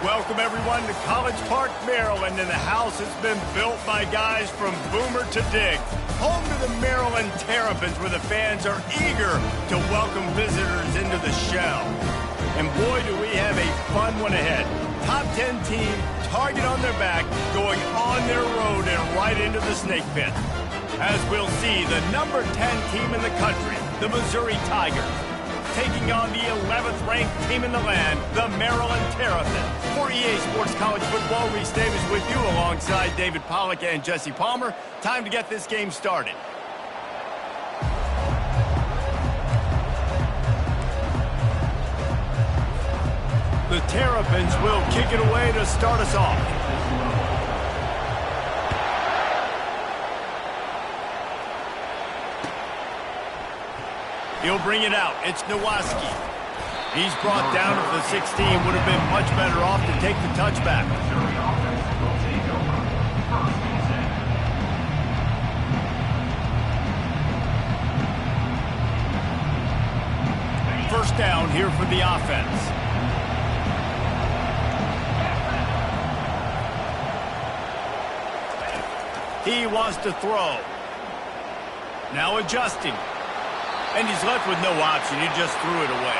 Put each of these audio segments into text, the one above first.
Welcome, everyone, to College Park, Maryland, and the house has been built by guys from Boomer to Dig. Home to the Maryland Terrapins, where the fans are eager to welcome visitors into the shell. And boy, do we have a fun one ahead. Top 10 team, target on their back, going on their road and right into the snake pit. As we'll see, the number 10 team in the country, the Missouri Tigers, taking on the 11th ranked team in the land, the Maryland Terrapins. For EA Sports College Football, Reese Davis with you alongside David Pollack and Jesse Palmer. Time to get this game started. The Terrapins will kick it away to start us off. He'll bring it out. It's Nowaski. He's brought down to the 16. Would have been much better off to take the touchback. First down here for the offense. He wants to throw. Now adjusting. And he's left with no option. He just threw it away.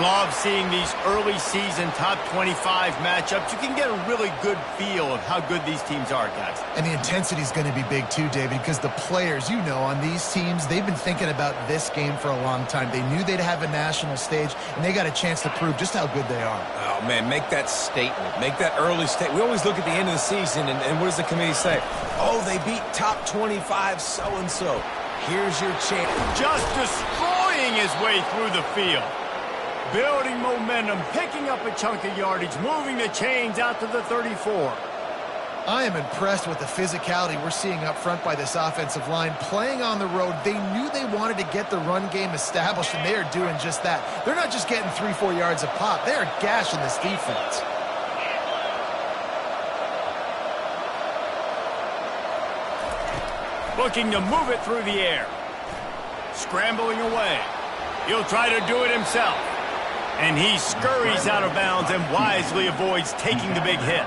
Love seeing these early season top 25 matchups. You can get a really good feel of how good these teams are, guys. And the intensity is going to be big too, David, because the players, you know, on these teams, they've been thinking about this game for a long time. They knew they'd have a national stage, and they got a chance to prove just how good they are. Oh, man, make that statement. Make that early statement. We always look at the end of the season, and what does the committee say? Oh, they beat top 25 so-and-so. Here's your chance. Just destroying his way through the field. Building momentum, picking up a chunk of yardage, moving the chains out to the 34. I am impressed with the physicality we're seeing up front by this offensive line. Playing on the road, they knew they wanted to get the run game established, and they are doing just that. They're not just getting 3-4 yards a pop. They are gashing this defense. Looking to move it through the air. Scrambling away. He'll try to do it himself. And he scurries out of bounds and wisely avoids taking the big hit.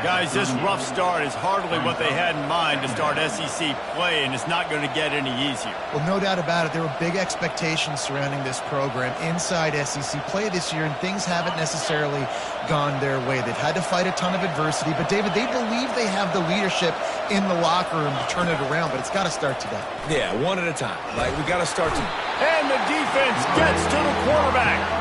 Guys, this rough start is hardly what they had in mind to start SEC play, and it's not going to get any easier. Well, no doubt about it. There were big expectations surrounding this program inside SEC play this year, and things haven't necessarily gone their way. They've had to fight a ton of adversity, but, David, they believe they have the leadership in the locker room to turn it around, but it's got to start today. Yeah, one at a time. Like, we got to start to... And the defense gets to the quarterback.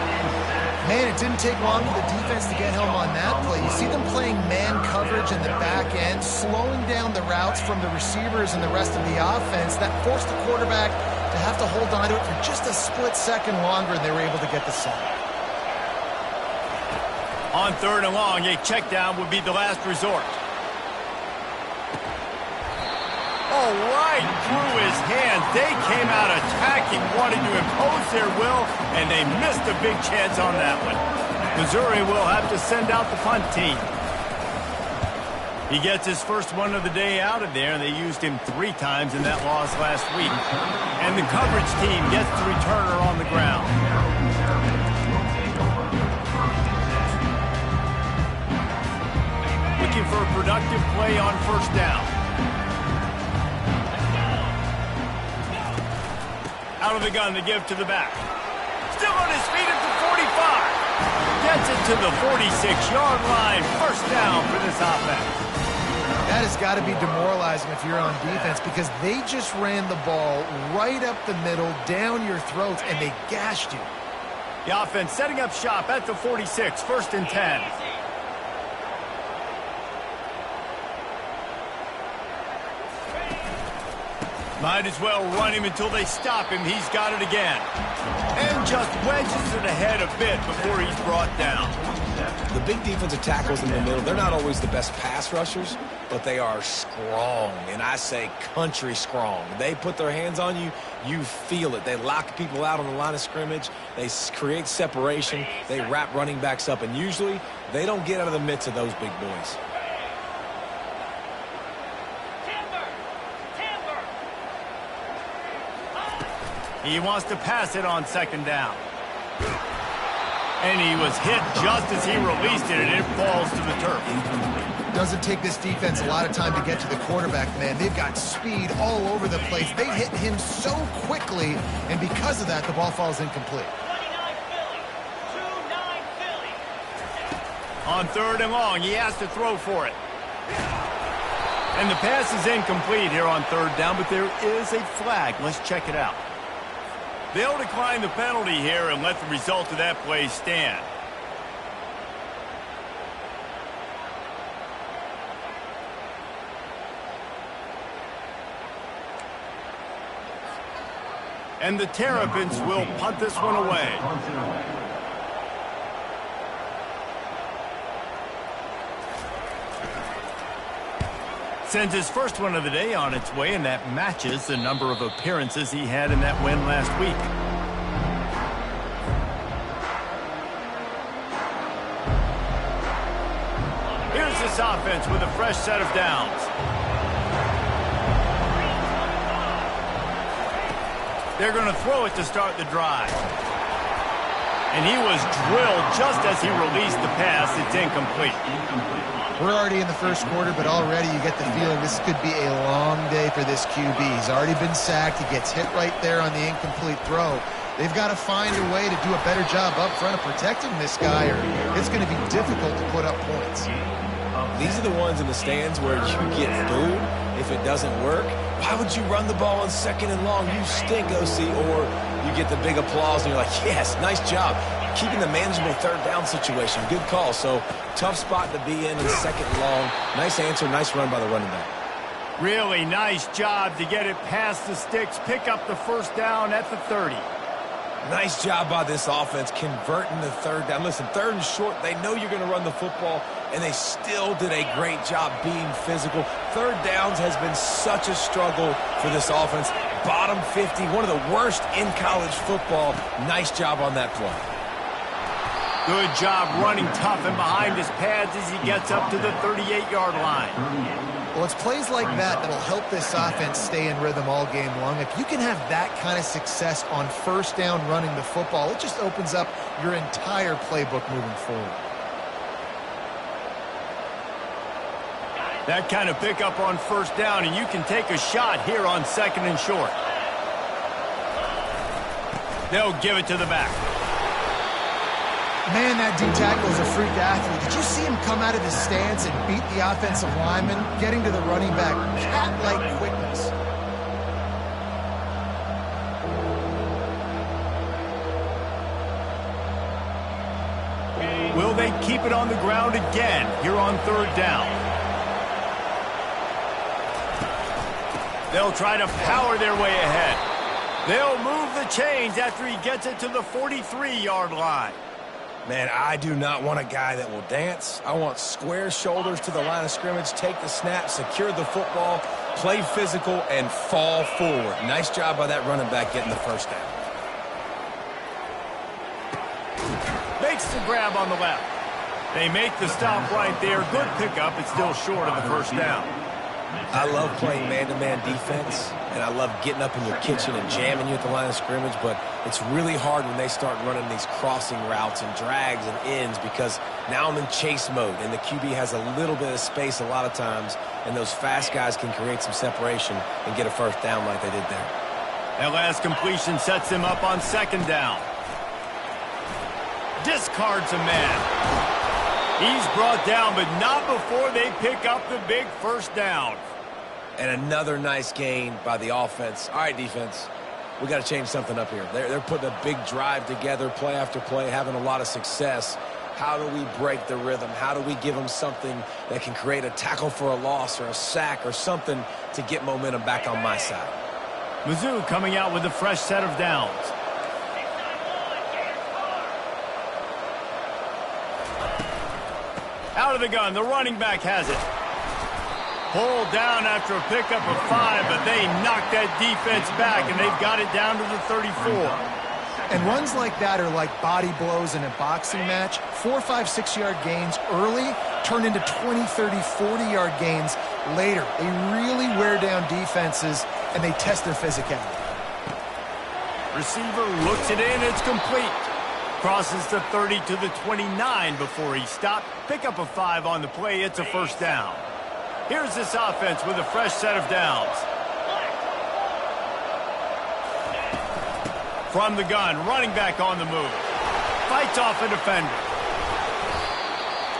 Man, it didn't take long for the defense to get home on that play. You see them playing man coverage in the back end, slowing down the routes from the receivers and the rest of the offense. That forced the quarterback to have to hold on to it for just a split second longer, and they were able to get the sack. On 3rd and long, a check down would be the last resort. Oh, right through his hands. They came out attacking, wanting to impose their will, and they missed a big chance on that one. Missouri will have to send out the punt team. He gets his first one of the day out of there, and they used him 3 times in that loss last week. And the coverage team gets the returner on the ground. Looking for a productive play on 1st down. Out of the gun to give to the back. Still on his feet at the 45. Gets it to the 46-yard line. 1st down for this offense. That has got to be demoralizing if you're on defense, because they just ran the ball right up the middle, down your throats, and they gashed you. The offense setting up shop at the 46. 1st and 10. Might as well run him until they stop him. He's got it again. And just wedges it ahead a bit before he's brought down. The big defensive tackles in the middle, they're not always the best pass rushers, but they are strong, and I say country strong. They put their hands on you, you feel it. They lock people out on the line of scrimmage. They create separation. They wrap running backs up, and usually they don't get out of the midst of those big boys. He wants to pass it on 2nd down. And he was hit just as he released it, and it falls to the turf. Doesn't take this defense a lot of time to get to the quarterback, man. They've got speed all over the place. They hit him so quickly, and because of that, the ball falls incomplete. On 3rd and long, he has to throw for it. And the pass is incomplete here on 3rd down, but there is a flag. Let's check it out. They'll decline the penalty here and let the result of that play stand. And the Terrapins will punt this one away. Sends his first one of the day on its way, and that matches the number of appearances he had in that win last week. Here's this offense with a fresh set of downs. They're going to throw it to start the drive. And he was drilled just as he released the pass. It's incomplete. We're already in the first quarter, but already you get the feeling this could be a long day for this QB. He's already been sacked. He gets hit right there on the incomplete throw. They've got to find a way to do a better job up front of protecting this guy, or it's going to be difficult to put up points. These are the ones in the stands where you get booed if it doesn't work. Why would you run the ball on 2nd and long? You stink, OC. Or you get the big applause and you're like, yes, nice job. Keeping the manageable 3rd down situation. Good call. So tough spot to be in 2nd and long. Nice answer, nice run by the running back. Really nice job to get it past the sticks, pick up the 1st down at the 30. Nice job by this offense converting the 3rd down. Listen, 3rd and short, they know you're going to run the football, and they still did a great job being physical. 3rd downs has been such a struggle for this offense. Bottom 50, one of the worst in college football. Nice job on that play. Good job running tough and behind his pads as he gets up to the 38-yard line. Well, it's plays like that that'll help this offense stay in rhythm all game long. If you can have that kind of success on 1st down running the football, it just opens up your entire playbook moving forward. That kind of pickup on 1st down, and you can take a shot here on 2nd and short. They'll give it to the back. Man, that D-tackle is a freak athlete. Did you see him come out of his stance and beat the offensive lineman, getting to the running back? Cat-like quickness. Will they keep it on the ground again here on 3rd down? They'll try to power their way ahead. They'll move the chains after he gets it to the 43-yard line. Man, I do not want a guy that will dance. I want square shoulders to the line of scrimmage, take the snap, secure the football, play physical, and fall forward. Nice job by that running back getting the 1st down. Makes the grab on the left. They make the stop right there. Good pickup. It's still short of the 1st down. I love playing man-to-man defense, and I love getting up in your kitchen and jamming you at the line of scrimmage, but it's really hard when they start running these crossing routes and drags and ends because now I'm in chase mode, and the QB has a little bit of space a lot of times, and those fast guys can create some separation and get a 1st down like they did there. That last completion sets him up on 2nd down. Discards a man. He's brought down, but not before they pick up the big 1st down. And another nice gain by the offense. All right, defense, we got to change something up here. They're putting a big drive together, play after play, having a lot of success. How do we break the rhythm? How do we give them something that can create a tackle for a loss or a sack or something to get momentum back on my side? Mizzou coming out with a fresh set of downs. Out of the gun, the running back has it. Pulled down after a pickup of 5, but they knocked that defense back, and they've got it down to the 34. And runs like that are like body blows in a boxing match. 4, 5, 6-yard gains early turn into 20, 30, 40-yard gains later. They really wear down defenses, and they test their physicality. Receiver looks it in. It's complete. Crosses the 30 to the 29 before he stopped. Pick up a 5 on the play. It's a first down. Here's this offense with a fresh set of downs. From the gun, running back on the move. Fights off a defender.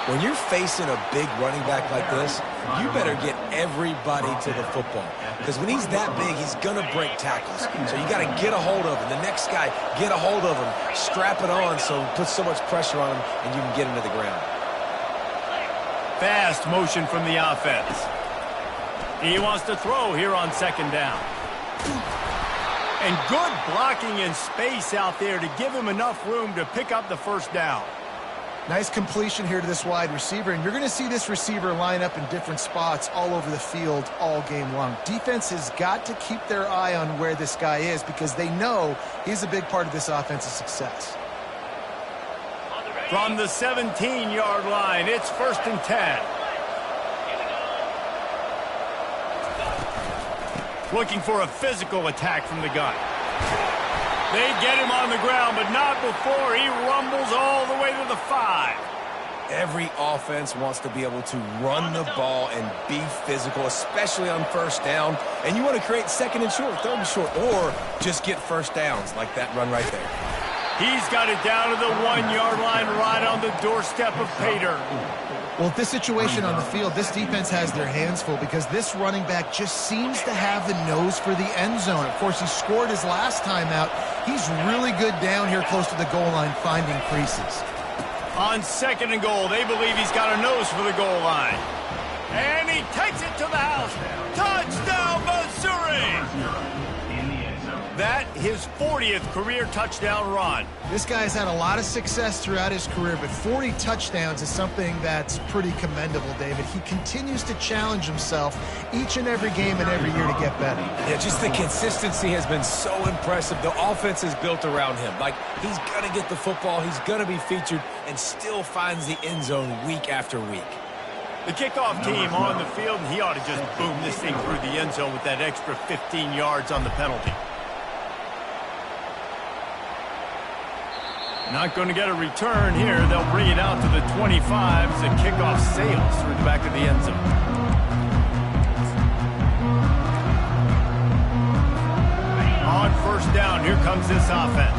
When you're facing a big running back like this, you better get everybody to the football. Because when he's that big, he's going to break tackles. So you got to get a hold of him. The next guy, get a hold of him. Strap it on so it puts so much pressure on him and you can get him to the ground. Fast motion from the offense. He wants to throw here on second down. And good blocking in space out there to give him enough room to pick up the first down. Nice completion here to this wide receiver, and you're going to see this receiver line up in different spots all over the field all game long. Defense has got to keep their eye on where this guy is because they know he's a big part of this offense's success. From the 17-yard line, it's 1st and 10. Looking for a physical attack from the gun. They get him on the ground, but not before he rumbles all the way to the 5. Every offense wants to be able to run the ball and be physical, especially on first down. And you want to create second and short, third and short, or just get first downs like that run right there. He's got it down to the 1-yard line right on the doorstep of Pater. Well, with this situation on the field, this defense has their hands full because this running back just seems to have the nose for the end zone. Of course, he scored his last time out. He's really good down here close to the goal line finding creases. On 2nd and goal, they believe he's got a nose for the goal line. And he takes it to the house. Touchdown, Missouri! That, his 40th career touchdown run. This guy's had a lot of success throughout his career, but 40 touchdowns is something that's pretty commendable, David. He continues to challenge himself each and every game and every year to get better. Yeah, just the consistency has been so impressive. The offense is built around him. Like, he's going to get the football, he's going to be featured, and still finds the end zone week after week. The kickoff team on the field, and he ought to just boom this thing through the end zone with that extra 15 yards on the penalty. Not going to get a return here. They'll bring it out to the 25 as the kickoff sails through the back of the end zone. On first down, here comes this offense.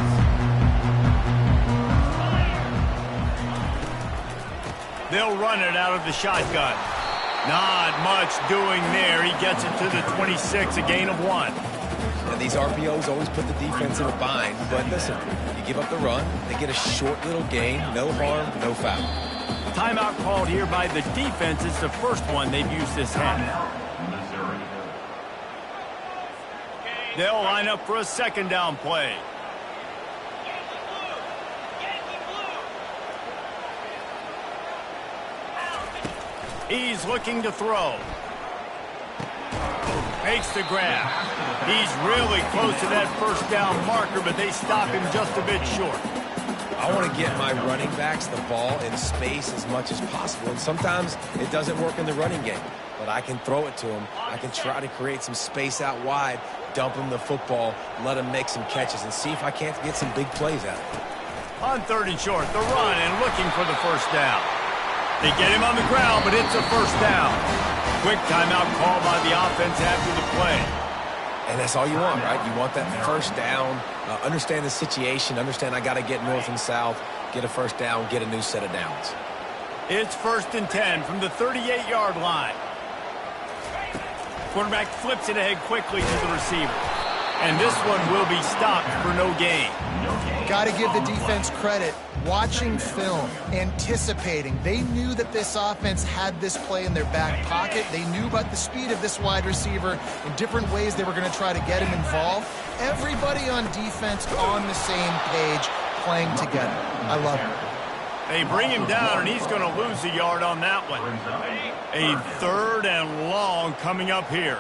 They'll run it out of the shotgun. Not much doing there. He gets it to the 26, a gain of 1. And these RPOs always put the defense in a bind, but listen, you give up the run, they get a short little gain, no harm, no foul. Timeout called here by the defense. It's the first one they've used this half. They'll line up for a 2nd down play. He's looking to throw. Makes the grab. He's really close to that first down marker, but they stop him just a bit short. I want to get my running backs the ball in space as much as possible, and sometimes it doesn't work in the running game, but I can throw it to them. I can try to create some space out wide, dump him the football, let him make some catches, and see if I can't get some big plays out of it. On 3rd and short, the run and looking for the first down. They get him on the ground, but it's a first down. Quick timeout call by the offense after the play. And that's all you want, right? You want that first down, understand the situation, understand I got to get north and south, get a first down, get a new set of downs. It's 1st and 10 from the 38-yard line. Quarterback flips it ahead quickly to the receiver. And this one will be stopped for no gain. Got to give the defense credit. Watching film, anticipating. They knew that this offense had this play in their back pocket. They knew about the speed of this wide receiver in different ways they were going to try to get him involved. Everybody on defense on the same page, playing together. I love it. They bring him down, and he's going to lose a yard on that one. A 3rd and long coming up here.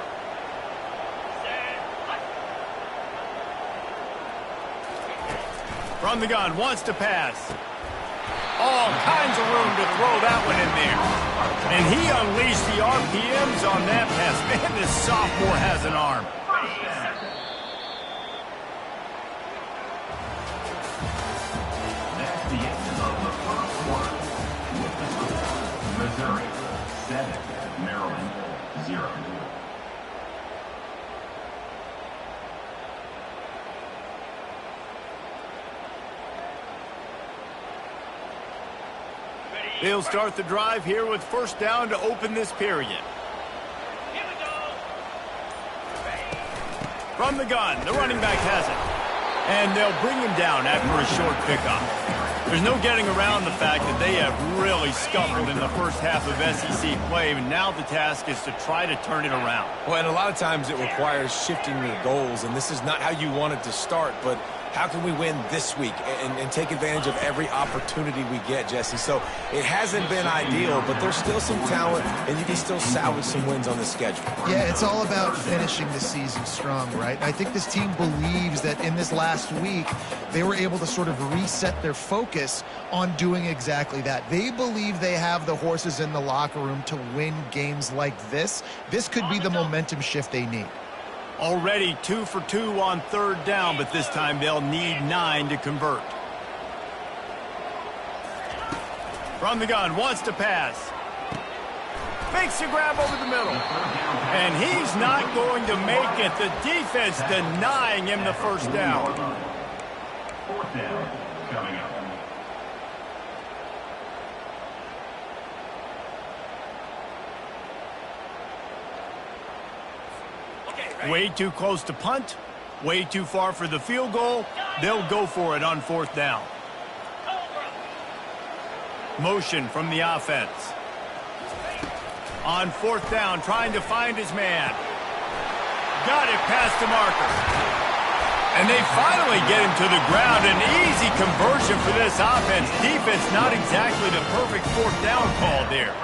From the gun, wants to pass. All kinds of room to throw that one in there. And he unleashed the RPMs on that pass. Man, this sophomore has an arm. They'll start the drive here with first down to open this period. From the gun, the running back has it. And they'll bring him down after a short pickup. There's no getting around the fact that they have really scuffled in the first half of SEC play, and now the task is to try to turn it around. Well, and a lot of times it requires shifting your goals, and this is not how you want it to start, but how can we win this week and take advantage of every opportunity we get, Jesse? So it hasn't been ideal, but there's still some talent, and you can still salvage some wins on the schedule. Yeah, it's all about finishing the season strong, right? I think this team believes that in this last week, they were able to sort of reset their focus on doing exactly that. They believe they have the horses in the locker room to win games like this. This could be the momentum shift they need. Already 2 for 2 on third down, but this time they'll need 9 to convert. From the gun, wants to pass. Makes a grab over the middle. And he's not going to make it. The defense denying him the first down. Fourth down coming up. Way too close to punt, way too far for the field goal. They'll go for it on fourth down. Motion from the offense. On fourth down, trying to find his man. Got it past the marker. And they finally get him to the ground. An easy conversion for this offense. Defense not exactly the perfect fourth down call there.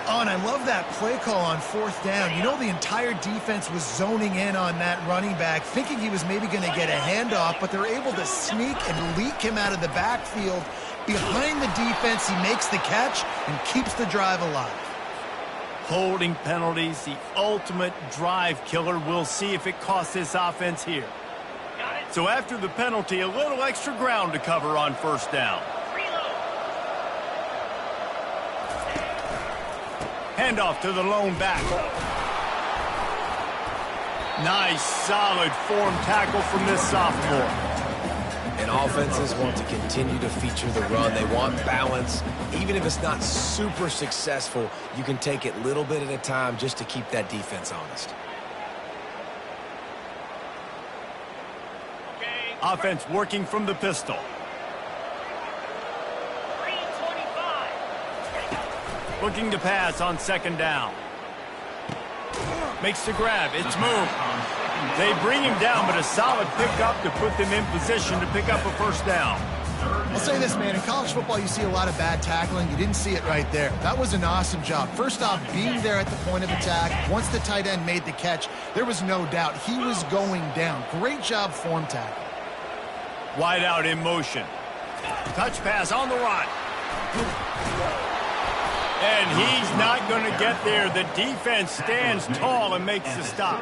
Oh, and I love that play call on fourth down. You know, the entire defense was zoning in on that running back, thinking he was maybe going to get a handoff, but they're able to sneak and leak him out of the backfield. Behind the defense, he makes the catch and keeps the drive alive. Holding penalties, the ultimate drive killer. We'll see if it costs this offense here. So after the penalty, a little extra ground to cover on first down. Handoff to the lone back. Nice, solid form tackle from this sophomore. And offenses want to continue to feature the run. They want balance. Even if it's not super successful, you can take it little bit at a time just to keep that defense honest. Offense working from the pistol. Looking to pass on second down. Makes the grab. It's moved. They bring him down, but a solid pickup to put them in position to pick up a first down. I'll say this, man. In college football, you see a lot of bad tackling. You didn't see it right there. That was an awesome job. First off, being there at the point of attack. Once the tight end made the catch, there was no doubt he was going down. Great job form tackle. Wide out in motion. Touch pass on the run. And he's not going to get there. The defense stands tall and makes the stop.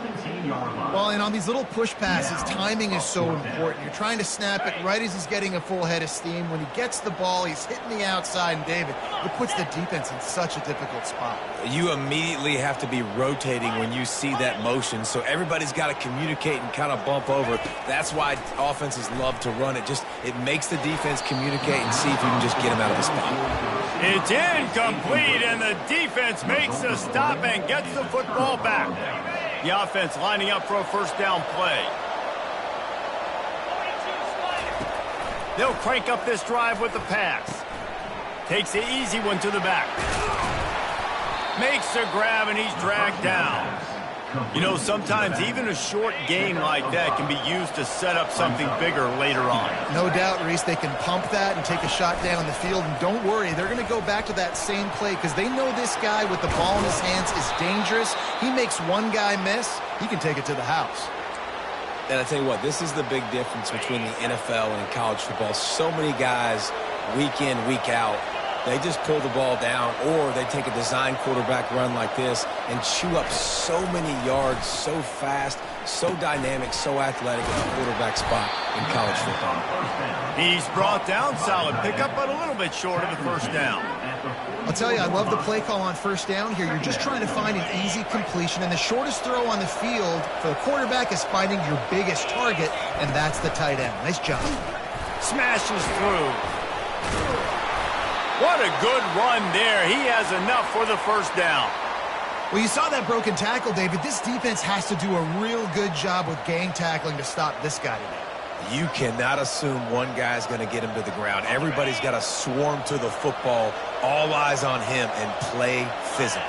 Well, and on these little push passes, timing is so important. You're trying to snap it right as he's getting a full head of steam. When he gets the ball, he's hitting the outside, and David, it puts the defense in such a difficult spot. You immediately have to be rotating when you see that motion, so everybody's got to communicate and kind of bump over. That's why offenses love to run it. It makes the defense communicate and see if you can just get him out of the spot. It's incomplete, and the defense makes the stop and gets the football back. The offense lining up for a first down play. They'll crank up this drive with the pass. Takes the easy one to the back. Makes the grab, and he's dragged down. You know, sometimes even a short game like that can be used to set up something bigger later on. No doubt, Reese, they can pump that and take a shot down the field. And don't worry, they're going to go back to that same play because they know this guy with the ball in his hands is dangerous. He makes one guy miss, he can take it to the house. And I tell you what, this is the big difference between the NFL and college football. So many guys, week in, week out, they just pull the ball down, or they take a design quarterback run like this and chew up so many yards so fast, so dynamic, so athletic at the quarterback spot in college football. He's brought down, solid pickup, but a little bit short of the first down. I'll tell you, I love the play call on first down here. You're just trying to find an easy completion, and the shortest throw on the field for the quarterback is finding your biggest target, and that's the tight end. Nice job. Smashes through. What a good run there. He has enough for the first down. Well, you saw that broken tackle, David. This defense has to do a real good job with gang tackling to stop this guy today. You cannot assume one guy's going to get him to the ground. Everybody's got to swarm to the football, all eyes on him, and play physical.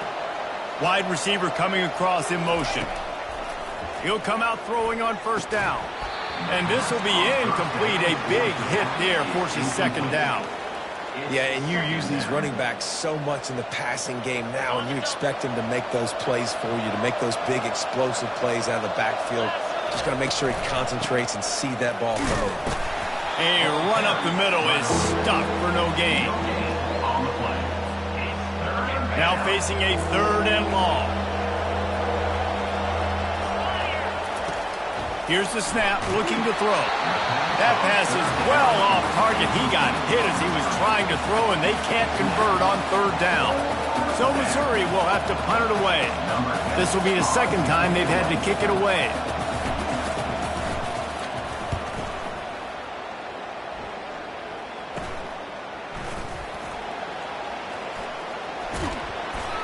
Wide receiver coming across in motion. He'll come out throwing on first down. And this will be incomplete. A big hit there forces second down. Yeah, and you use these running backs so much in the passing game now, and you expect him to make those plays for you, to make those big explosive plays out of the backfield. Just got to make sure he concentrates and see that ball come in. A run up the middle is stuck for no gain. Now facing a 3rd and long. Here's the snap, looking to throw. That pass is well off target. He got hit as he was trying to throw, and they can't convert on 3rd down. So Missouri will have to punt it away. This will be the second time they've had to kick it away.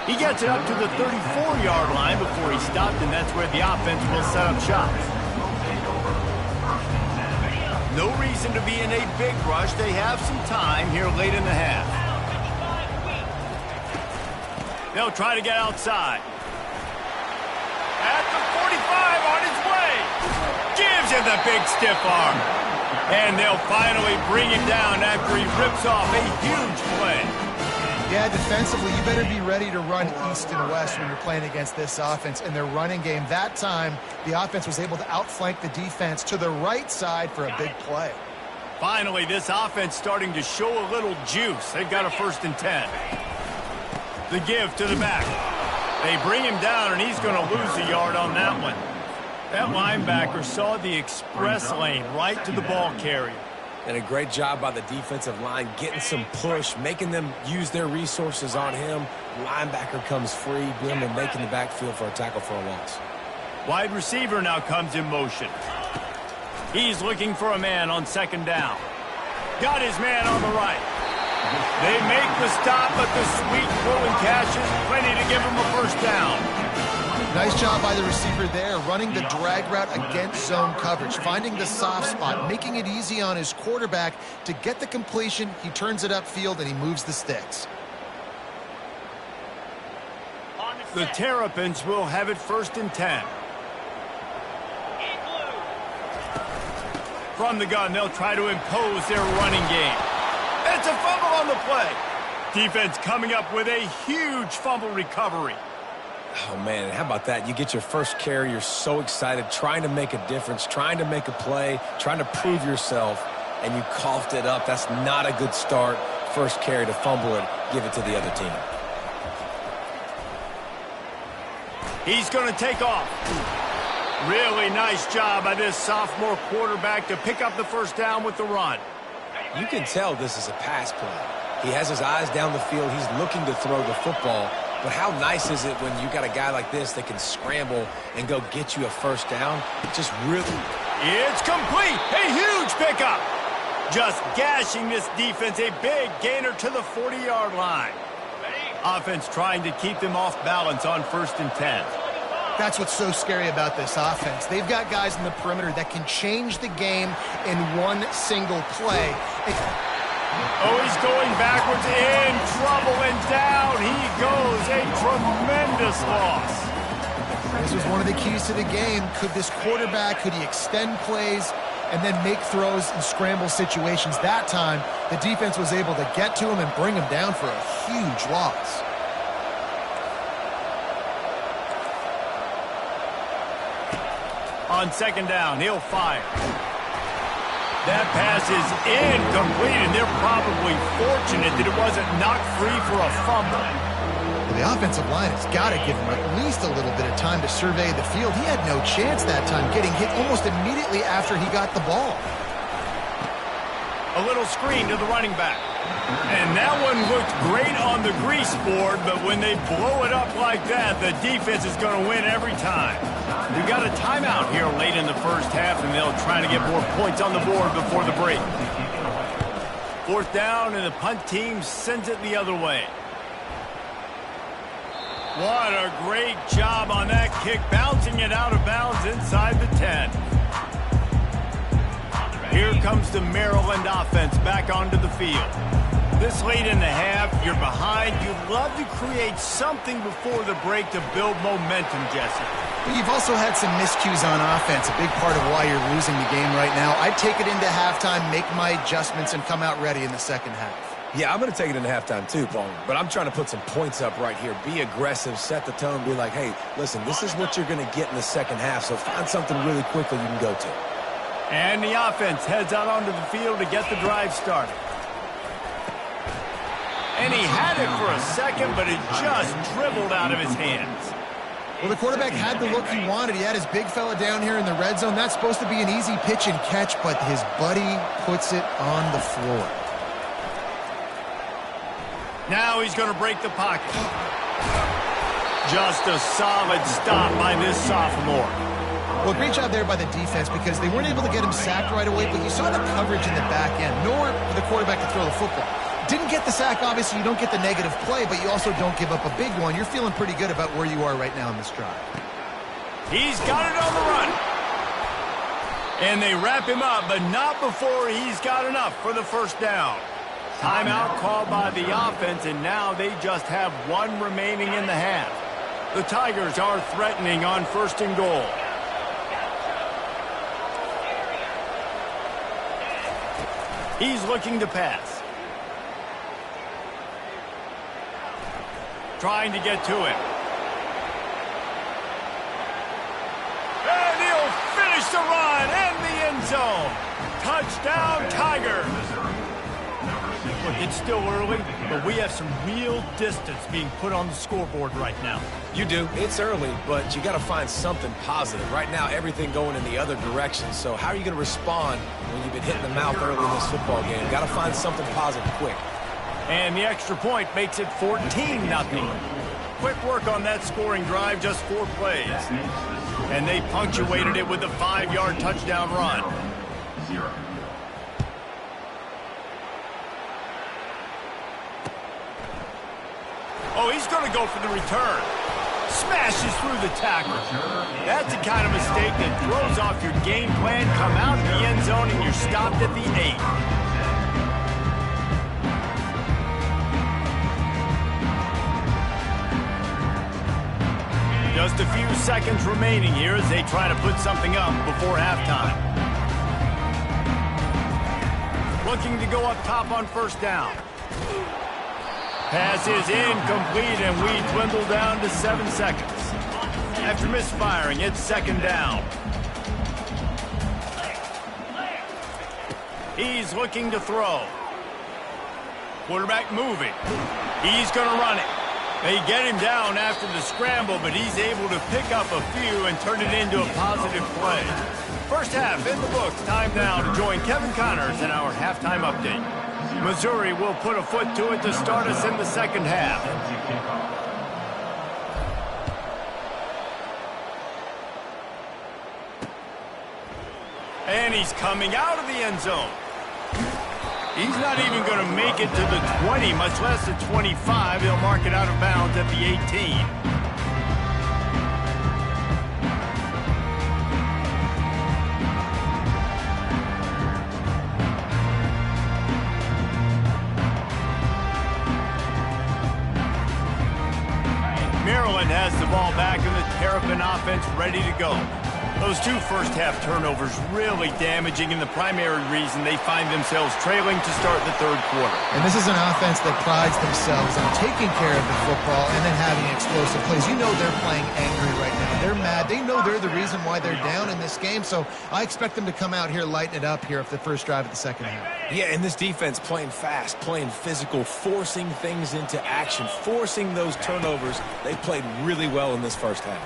He gets it up to the 34-yard line before he stopped, and that's where the offense will set up shop. No reason to be in a big rush. They have some time here late in the half. They'll try to get outside. At the 45 on his way. Gives him the big stiff arm. And they'll finally bring him down after he rips off a huge play. Yeah, defensively, you better be ready to run east and west when you're playing against this offense. In their running game, that time, the offense was able to outflank the defense to the right side for a big play. Finally, this offense starting to show a little juice. They've got a 1st and 10. The give to the back. They bring him down, and he's going to lose a yard on that one. That linebacker saw the express lane right to the ball carrier. And a great job by the defensive line, getting some push, making them use their resources on him. Linebacker comes free, them and making the backfield for a tackle for a loss. Wide receiver now comes in motion. He's looking for a man on 2nd down. Got his man on the right. They make the stop, but the sweet throw and catches plenty to give him a 1st down. Nice job by the receiver there, running the drag route against zone coverage, finding the soft spot, making it easy on his quarterback to get the completion. He turns it upfield, and he moves the sticks. The Terrapins will have it 1st and 10. From the gun, they'll try to impose their running game. It's a fumble on the play. Defense coming up with a huge fumble recovery. Oh, man, how about that? You get your first carry, you're so excited, trying to make a difference, trying to make a play, trying to prove yourself, and you coughed it up. That's not a good start. First carry to fumble it, give it to the other team. He's going to take off. Really nice job by this sophomore quarterback to pick up the 1st down with the run. You can tell this is a pass play. He has his eyes down the field. He's looking to throw the football. But how nice is it when you got a guy like this that can scramble and go get you a 1st down? Just really... It's complete. A huge pickup. Just gashing this defense. A big gainer to the 40-yard line. Offense trying to keep them off balance on 1st and 10. That's what's so scary about this offense. They've got guys in the perimeter that can change the game in one single play. Oh, he's going backwards, in trouble, and down he goes. A tremendous loss. This was one of the keys to the game. Could this quarterback, could he extend plays and then make throws in scramble situations? That time, the defense was able to get to him and bring him down for a huge loss. On 2nd down, he'll fire. That pass is incomplete, and they're probably fortunate that it wasn't knocked free for a fumble. Well, the offensive line has got to give him at least a little bit of time to survey the field. He had no chance that time, getting hit almost immediately after he got the ball. A little screen to the running back. And that one looked great on the grease board, but when they blow it up like that, the defense is going to win every time. We got a timeout here late in the 1st half, and they'll try to get more points on the board before the break. 4th down, and the punt team sends it the other way. What a great job on that kick, bouncing it out of bounds inside the 10. Here comes the Maryland offense back onto the field. This late in the half, you're behind. You'd love to create something before the break to build momentum, Jesse. But you've also had some miscues on offense, a big part of why you're losing the game right now. I'd take it into halftime, make my adjustments, and come out ready in the second half. Yeah, I'm going to take it into halftime too, Paul. But I'm trying to put some points up right here. Be aggressive, set the tone, be like, hey, listen, this is what you're going to get in the second half, so find something really quickly you can go to. And the offense heads out onto the field to get the drive started. And he had it for a second, but it just dribbled out of his hands. Well, the quarterback had the look he wanted. He had his big fella down here in the red zone. That's supposed to be an easy pitch and catch, but his buddy puts it on the floor. Now he's going to break the pocket. Just a solid stop by this sophomore. Well, great job there by the defense because they weren't able to get him sacked right away, but you saw the coverage in the back end. Nowhere for the quarterback to throw the football. Didn't get the sack, obviously. You don't get the negative play, but you also don't give up a big one. You're feeling pretty good about where you are right now in this drive. He's got it on the run. And they wrap him up, but not before he's got enough for the first down. Timeout called by the offense, and now they just have one remaining in the half. The Tigers are threatening on 1st and goal. He's looking to pass. Trying to get to him. And he'll finish the run in the end zone. Touchdown, Tigers. Look, it's still early, but we have some real distance being put on the scoreboard right now. You do. It's early, but you got to find something positive. Right now, everything going in the other direction. So how are you going to respond when you've been hitting the mouth early in this football game? Got to find something positive quick. And the extra point makes it 14-0. Quick work on that scoring drive, just 4 plays. And they punctuated it with a 5-yard touchdown run. 0. Oh, he's going to go for the return. Smashes through the tackle. That's the kind of mistake that throws off your game plan. Come out in the end zone and you're stopped at the 8. Just a few seconds remaining here as they try to put something up before halftime. Looking to go up top on 1st down. Pass is incomplete, and we dwindle down to 7 seconds. After misfiring, it's 2nd down. He's looking to throw. Quarterback moving. He's going to run it. They get him down after the scramble, but he's able to pick up a few and turn it into a positive play. First half in the books. Time now to join Kevin Connors in our halftime update. Missouri will put a foot to it to start us in the second half. And he's coming out of the end zone. He's not even going to make it to the 20, much less the 25. He'll mark it out of bounds at the 18. Maryland has the ball back and the Terrapin offense ready to go. Those 2 first-half turnovers really damaging, and the primary reason they find themselves trailing to start the 3rd quarter. And this is an offense that prides themselves on taking care of the football and then having explosive plays. You know they're playing angry right now. They're mad. They know they're the reason why they're down in this game, so I expect them to come out here, lighten it up here for the first drive of the second half. Yeah, and this defense playing fast, playing physical, forcing things into action, forcing those turnovers. They played really well in this first half.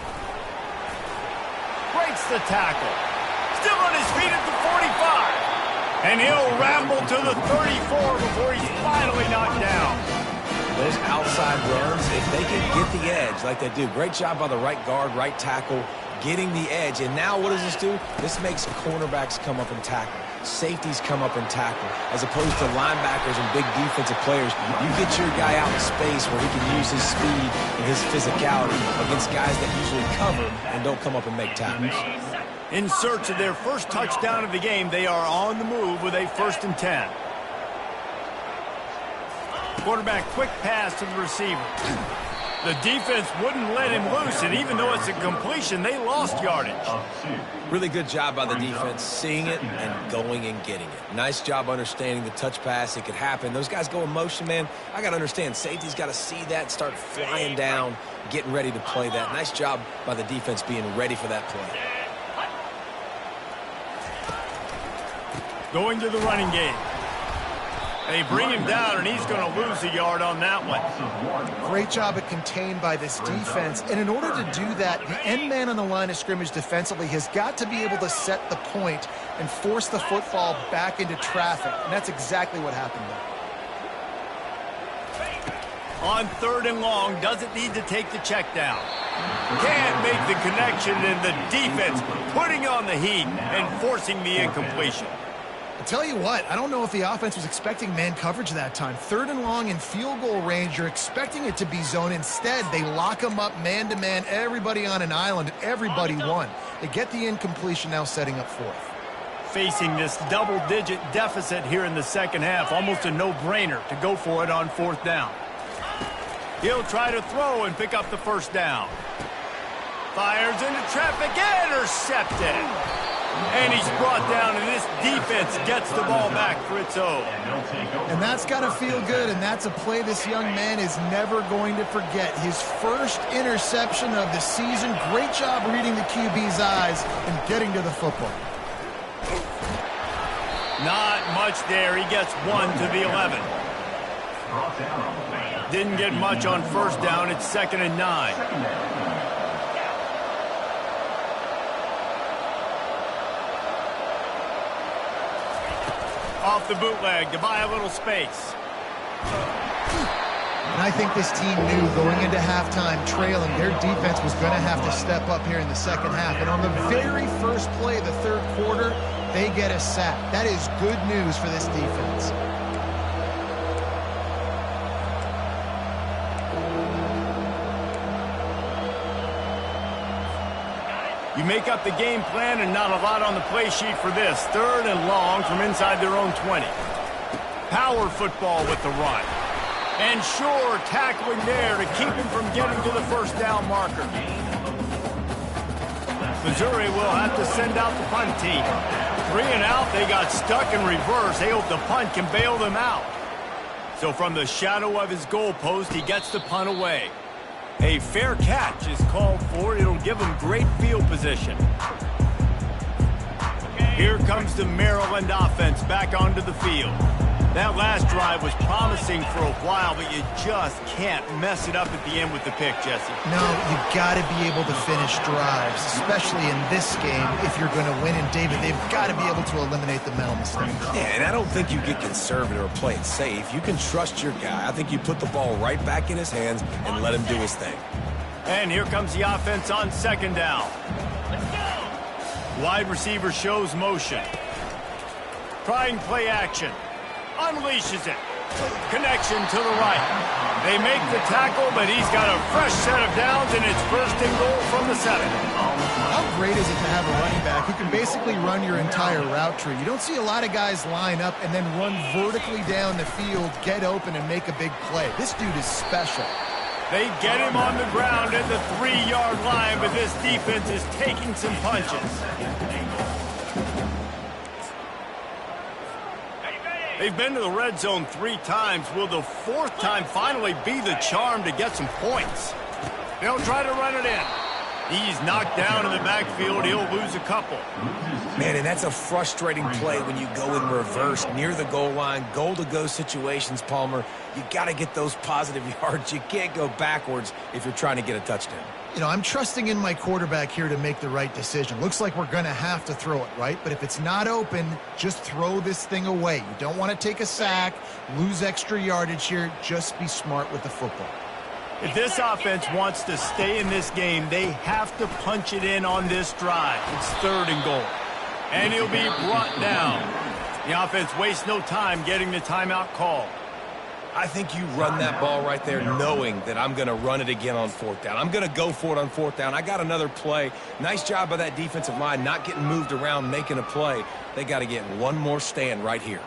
Breaks the tackle. Still on his feet at the 45. And he'll ramble to the 34 before he's finally knocked down. Those outside runs, if they can get the edge like they do, great job by the right guard, right tackle. getting the edge. And now what does this do? This makes cornerbacks come up and tackle. Safeties come up and tackle. As opposed to linebackers and big defensive players, you get your guy out in space where he can use his speed and his physicality against guys that usually cover and don't come up and make tackles. In search of their first touchdown of the game, they are on the move with a 1st and 10. Quarterback quick pass to the receiver. The defense wouldn't let him loose, and even though it's a completion, they lost yardage. Really good job by the defense, seeing it and going and getting it. Nice job understanding the touch pass. It could happen. Those guys go in motion, man. I got to understand, safety's got to see that, start flying down, getting ready to play that. Nice job by the defense being ready for that play. Going to the running game. They bring him down, and he's going to lose a yard on that one. Great job at contained by this defense. And in order to do that, the end man on the line of scrimmage defensively has got to be able to set the point and force the football back into traffic. And that's exactly what happened there. On 3rd and long, doesn't need to take the check down. Can't make the connection, and the defense putting on the heat and forcing the incompletion. I'll tell you what, I don't know if the offense was expecting man coverage that time. 3rd and long in field goal range, you're expecting it to be zone. Instead, they lock them up man-to-man, everybody on an island, and everybody won. They get the incompletion, now setting up 4th. Facing this double-digit deficit here in the second half, almost a no-brainer to go for it on 4th down. He'll try to throw and pick up the 1st down. Fires into traffic, intercepted. And he's brought down, and this defense gets the ball back for its own. And that's got to feel good, and that's a play this young man is never going to forget. His first interception of the season. Great job reading the QB's eyes and getting to the football. Not much there. He gets 1 to the 11. Didn't get much on 1st down. It's 2nd and 9. Off the bootleg to buy a little space. And I think this team knew going into halftime trailing, their defense was going to have to step up here in the second half. And on the very first play of the 3rd quarter, they get a sack. That is good news for this defense. You make up the game plan and not a lot on the play sheet for this. 3rd and long from inside their own 20. Power football with the run. And sure, tackling there to keep him from getting to the 1st down marker. Missouri will have to send out the punt team. 3 and out, they got stuck in reverse. They hope the punt can bail them out. So from the shadow of his goalpost, he gets the punt away. A fair catch is called for. It'll give them great field position. Here comes the Maryland offense back onto the field. That last drive was promising for a while, but you just can't mess it up at the end with the pick, Jesse. No, you got to be able to finish drives, especially in this game. If you're going to win, and David, they've got to be able to eliminate the mental mistakes. Yeah, and I don't think you get conservative or play it safe. You can trust your guy. I think you put the ball right back in his hands and let him do his thing. And here comes the offense on 2nd down. Wide receiver shows motion. Trying play action. Unleashes it. Connection to the right. They make the tackle, but he's got a fresh set of downs, and it's 1st and goal from the 7. How great is it to have a running back who can basically run your entire route tree? You don't see a lot of guys line up and then run vertically down the field, get open, and make a big play. This dude is special. They get him on the ground at the 3-yard line, but this defense is taking some punches. They've been to the red zone 3 times. Will the 4th time finally be the charm to get some points? They'll try to run it in. He's knocked down in the backfield. He'll lose a couple. Man, and that's a frustrating play when you go in reverse near the goal line, goal-to-go situations, Palmer. You got to get those positive yards. You can't go backwards if you're trying to get a touchdown. You know, I'm trusting in my quarterback here to make the right decision. Looks like we're going to have to throw it, right? But if it's not open, just throw this thing away. You don't want to take a sack, lose extra yardage here. Just be smart with the football. If this offense wants to stay in this game, they have to punch it in on this drive. It's 3rd and goal. And he'll be brought down. The offense wastes no time getting the timeout call. I think you run that ball right there knowing that I'm going to run it again on 4th down. I'm going to go for it on 4th down. I got another play. Nice job by that defensive line not getting moved around, making a play. They got to get one more stand right here.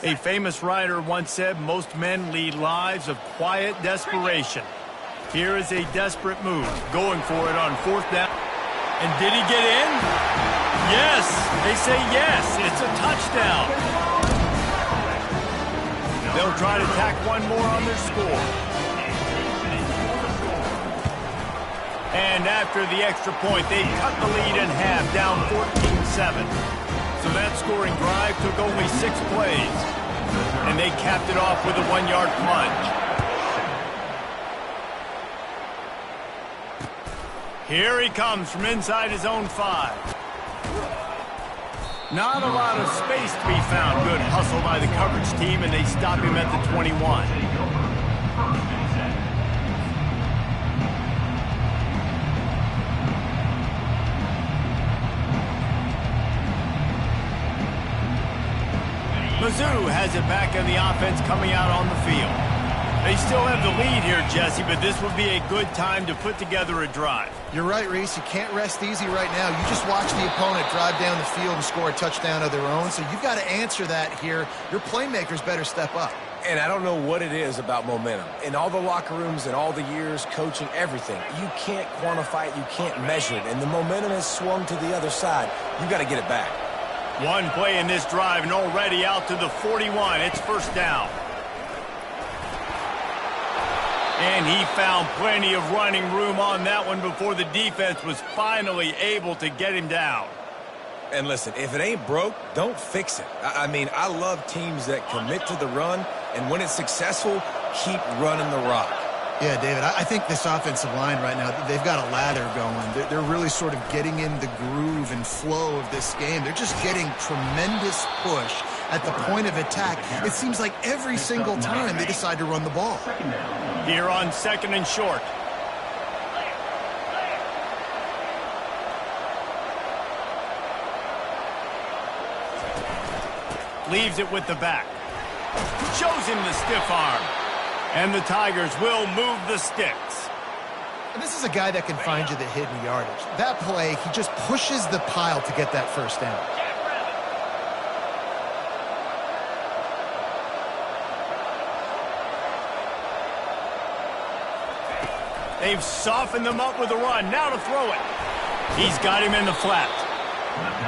A famous writer once said most men lead lives of quiet desperation. Here is a desperate move, going for it on 4th down. And did he get in? Yes, they say yes. It's a touchdown. They'll try to tack one more on their score. And after the extra point, they cut the lead in half, down 14-7. So that scoring drive took only 6 plays. And they capped it off with a 1-yard plunge. Here he comes from inside his own 5. Not a lot of space to be found. Good hustle by the coverage team, and they stop him at the 21. Mizzou has it back in the offense coming out on the field. They still have the lead here, Jesse, but this would be a good time to put together a drive. You're right, Reese. You can't rest easy right now. You just watch the opponent drive down the field and score a touchdown of their own, so you've got to answer that here. Your playmakers better step up. And I don't know what it is about momentum. In all the locker rooms and all the years, coaching, everything, you can't quantify it, you can't measure it, and the momentum has swung to the other side. You got to get it back. One play in this drive and already out to the 41. It's 1st down. And he found plenty of running room on that one before the defense was finally able to get him down. And listen, if it ain't broke, don't fix it. I mean, I love teams that commit to the run, and when it's successful, keep running the rock. Yeah, David, I think this offensive line right now, they've got a lather going. They're really sort of getting in the groove and flow of this game. They're just getting tremendous push at the point of attack. It seems like every single time they decide to run the ball. Here on 2nd and short. Leaves it with the back. Shows him the stiff arm. And the Tigers will move the sticks. And this is a guy that can find you the hidden yardage. That play, he just pushes the pile to get that 1st down. They've softened them up with a run. Now to throw it. He's got him in the flat.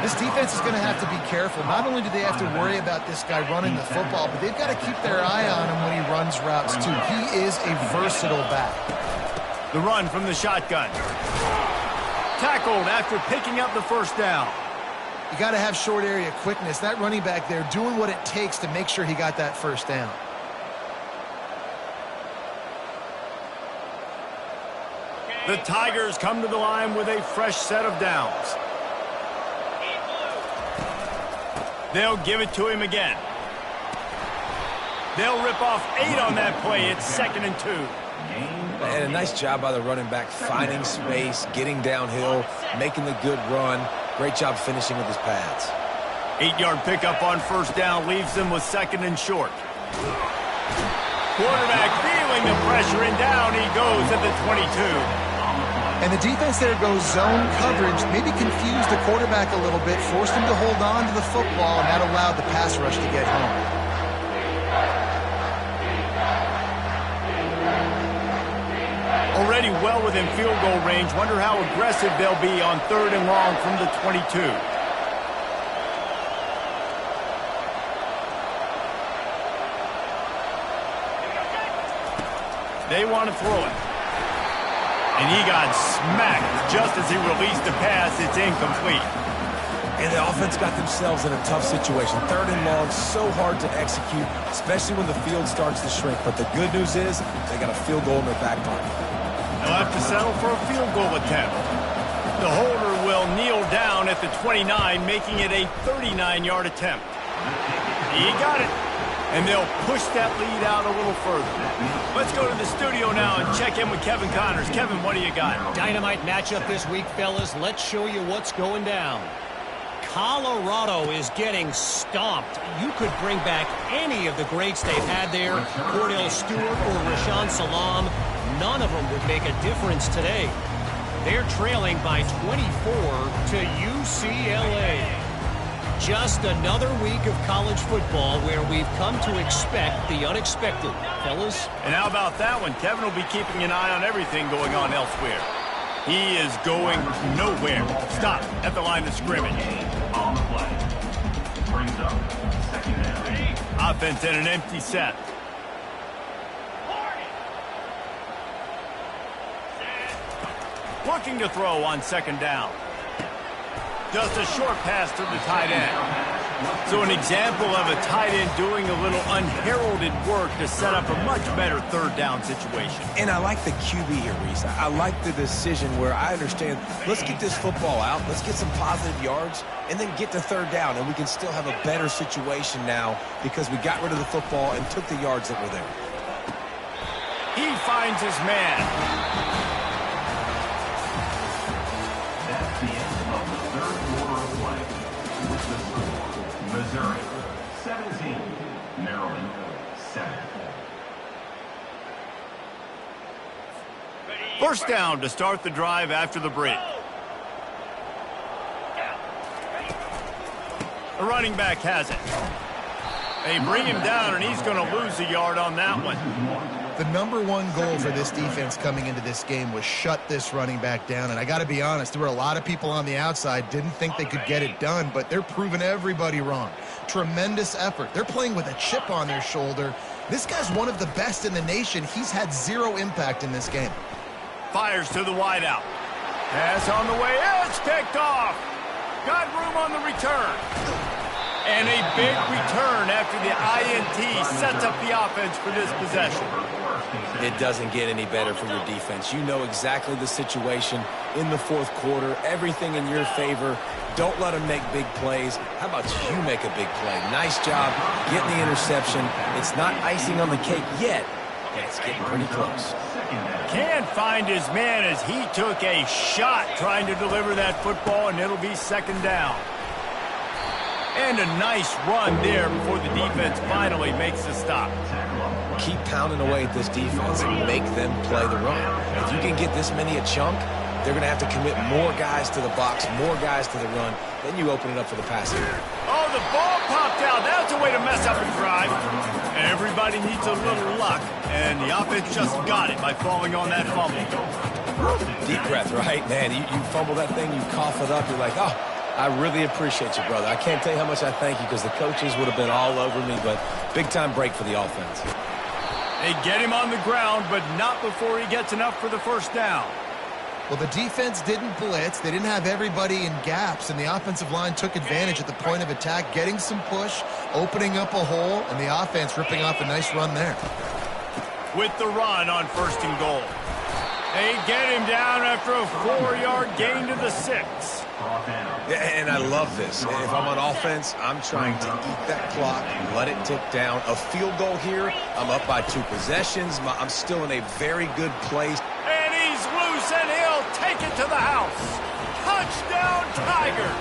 This defense is going to have to be careful. Not only do they have to worry about this guy running the football, but they've got to keep their eye on him when he runs routes, too. He is a versatile back. The run from the shotgun. Tackled after picking up the 1st down. You got to have short area quickness. That running back there doing what it takes to make sure he got that 1st down. The Tigers come to the line with a fresh set of downs. They'll give it to him again. They'll rip off 8 on that play. It's 2nd and 2. And a nice job by the running back, finding space, getting downhill, making the good run. Great job finishing with his pads. 8-yard pickup on 1st down leaves them with 2nd and short. Quarterback feeling the pressure, and down he goes at the 22. And the defense there goes zone coverage, maybe confused the quarterback a little bit, forced him to hold on to the football, and that allowed the pass rush to get home. Already well within field goal range. Wonder how aggressive they'll be on 3rd and long from the 22. They want to throw it. And he got smacked just as he released the pass. It's incomplete. And the offense got themselves in a tough situation. 3rd and long, so hard to execute, especially when the field starts to shrink. But the good news is they got a field goal in their back pocket. They'll have to settle for a field goal attempt. The holder will kneel down at the 29, making it a 39-yard attempt. He got it. And they'll push that lead out a little further. Let's go to the studio now and check in with Kevin Connors. Kevin, what do you got? Dynamite matchup this week, fellas. Let's show you what's going down. Colorado is getting stomped. You could bring back any of the greats they've had there, Cordell Stewart or Rashaan Salaam. None of them would make a difference today. They're trailing by 24 to UCLA. Just another week of college football where we've come to expect the unexpected, fellas. And how about that one? Kevin will be keeping an eye on everything going on elsewhere. He is going nowhere. Stop at the line of scrimmage. On the play. Brings up second down. Offense in an empty set. Looking to throw on second down. Just a short pass to the tight end. So an example of a tight end doing a little unheralded work to set up a much better third down situation. And I like the QB here, Reese. I like the decision where I understand, let's get this football out, let's get some positive yards, and then get to third down, and we can still have a better situation now because we got rid of the football and took the yards that were there. He finds his man. That's the end of the third quarter of play. With the score, Missouri 17, Maryland 7. First down to start the drive after the break. The running back has it. They bring him down, and he's going to lose a yard on that one. The number one goal for this defense coming into this game was shut this running back down. And I got to be honest, there were a lot of people on the outside didn't think they could get it done, but they're proving everybody wrong. Tremendous effort. They're playing with a chip on their shoulder. This guy's one of the best in the nation. He's had zero impact in this game. Fires to the wideout. Pass on the way. It's picked off. Got room on the return. And a big return after the INT sets up the offense for this possession. It doesn't get any better for your defense. You know exactly the situation in the fourth quarter. Everything in your favor. Don't let them make big plays. How about you make a big play? Nice job getting the interception. It's not icing on the cake yet, but it's getting pretty close. Can't find his man as he took a shot trying to deliver that football, and it'll be second down. And a nice run there before the defense finally makes the stop. Keep pounding away at this defense and make them play the run. If you can get this many a chunk, they're going to have to commit more guys to the box, more guys to the run. Then you open it up for the passing. Oh, the ball popped out. That's a way to mess up a drive. Everybody needs a little luck, and the offense just got it by falling on that fumble. Deep breath, right? Man, you fumble that thing, you cough it up, you're like, oh, I really appreciate you, brother. I can't tell you how much I thank you because the coaches would have been all over me, but big-time break for the offense. They get him on the ground, but not before he gets enough for the first down. Well, the defense didn't blitz. They didn't have everybody in gaps, and the offensive line took advantage at the point of attack, getting some push, opening up a hole, and the offense ripping off a nice run there. With the run on first and goal. They get him down after a 4-yard gain to the 6. And I love this. If I'm on offense, I'm trying to eat that clock and let it tick down. A field goal here, I'm up by 2 possessions. I'm still in a very good place. And he's loose, and he'll take it to the house. Touchdown, Tigers!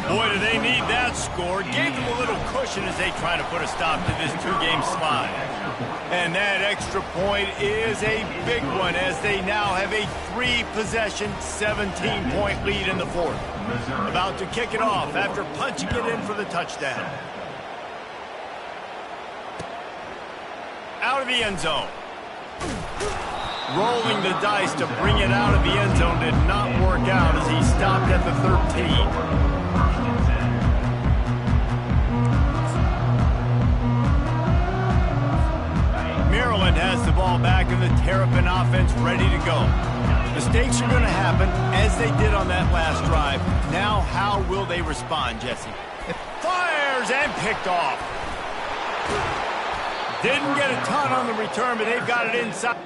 Boy, do they need that score. Gave them a little cushion as they try to put a stop to this 2-game slide. And that extra point is a big one as they now have a 3-possession, 17-point lead in the fourth. About to kick it off after punching it in for the touchdown. Out of the end zone. Rolling the dice to bring it out of the end zone did not work out as he stopped at the 13. Maryland has the ball back and the Terrapin offense ready to go. Mistakes are going to happen as they did on that last drive. Now how will they respond, Jesse? Fires and picked off. Didn't get a ton on the return, but they've got it inside.